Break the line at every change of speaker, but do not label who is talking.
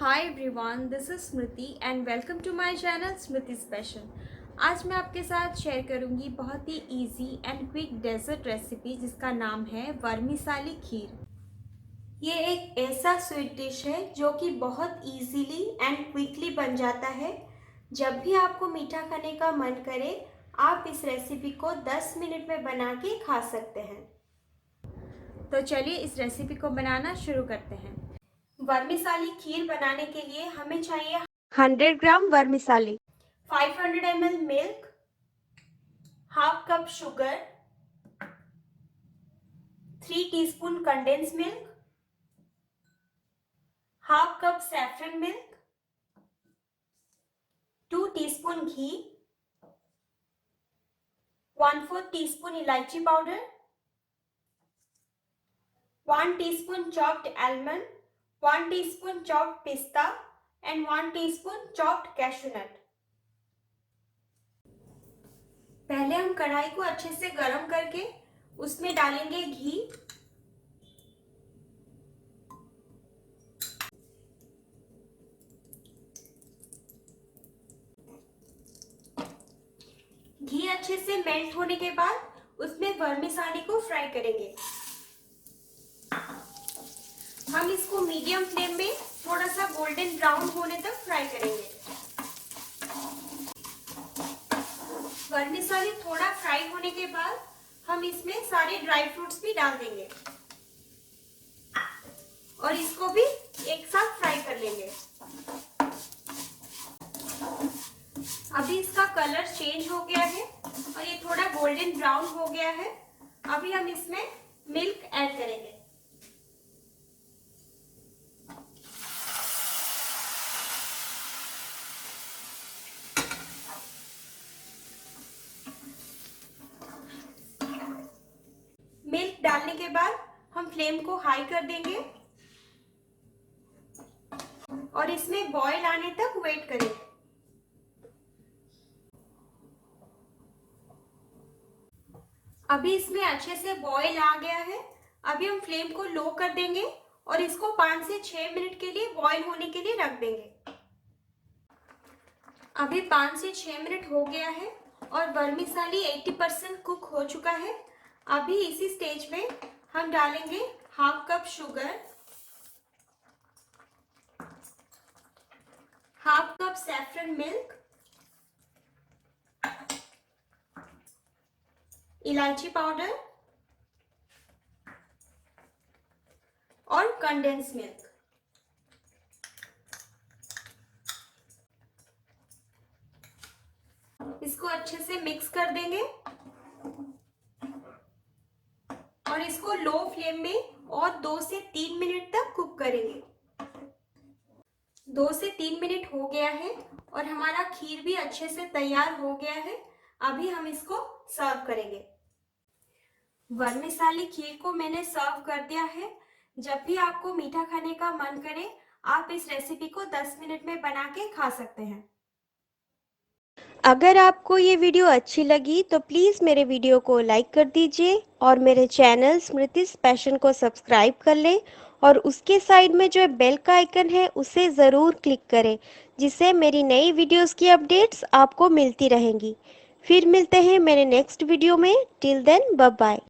Hi everyone, this is Smriti and welcome to my channel Smriti special. आज मैं आपके साथ शेयर करूंगी बहुत ही easy and quick dessert recipe जिसका नाम है वर्मिसाली खीर। ये एक ऐसा स्वीट डिश है जो कि बहुत इजीली एंड क्विकली बन जाता है। जब भी आपको मीठा खाने का मन करे, आप इस रेसिपी को 10 मिनट में बना के खा सकते हैं। तो चलिए इस रेसिपी को बनाना शुरू करते हैं। वर्मिसाली खीर बनाने के लिए हमें चाहिए 100 gram vermicelli, 500 ml milk, half cup sugar, 3 teaspoon condense milk, half cup saffron milk, 2 teaspoon ghee, 1/4 teaspoon elaichi powder, 1 teaspoon chopped almond, 1 teaspoon chopped pista and 1 teaspoon chopped cashew nut. पहले हम कढ़ाई को अच्छे से गरम करके उसमें डालेंगे घी। घी अच्छे से मेल्ट होने के बाद उसमें वर्मिसाली को फ्राई करेंगे। हम इसको मीडियम फ्लेम में थोड़ा सा गोल्डन ब्राउन होने तक फ्राई करेंगे। वर्मिसाली थोड़ा फ्राई होने के बाद हम इसमें सारे ड्राई फ्रूट्स भी डाल देंगे और इसको भी एक साथ फ्राई कर लेंगे। अभी इसका कलर चेंज हो गया है और ये थोड़ा गोल्डन ब्राउन हो गया है। अभी हम इसमें मिल्क ऐड करेंगे। मिल्क डालने के बाद हम फ्लेम को हाई कर देंगे और इसमें बॉयल आने तक वेट करेंगे। अभी इसमें अच्छे से बॉयल आ गया है। अभी हम फ्लेम को लो कर देंगे और इसको 5 से 6 मिनट के लिए बॉयल होने के लिए रख देंगे। अभी 5 से 6 मिनट हो गया है और वर्मिसाली 80% कुक हो चुका है। अभी इसी स्टेज में हम डालेंगे half cup sugar, half cup saffron milk, इलायची पाउडर और कंडेंस मिल्क। इसको अच्छे से मिक्स कर देंगे और इसको लो फ्लेम में और 2 से 3 मिनट तक कुक करेंगे। 2 से 3 मिनट हो गया है और हमारा खीर भी अच्छे से तैयार हो गया है। अभी हम इसको सर्व करेंगे। वर्मिसाली खीर को मैंने सर्व कर दिया है। जब भी आपको मीठा खाने का मन करे, आप इस रेसिपी को 10 मिनट में बना के खा सकते हैं।
अगर आपको ये वीडियो अच्छी लगी तो प्लीज़ मेरे वीडियो को लाइक कर दीजिए और मेरे चैनल स्मृति स्पेशल को सब्सक्राइब कर लें और उसके साइड में जो बेल का आइकन है उसे ज़रूर क्लिक करें, जिससे मेरी नई वीडियोस की अपडेट्स आपको मिलती रहेंगी। फिर मिलते हैं मेरे नेक्स्ट वीडियो में। Till then bye bye.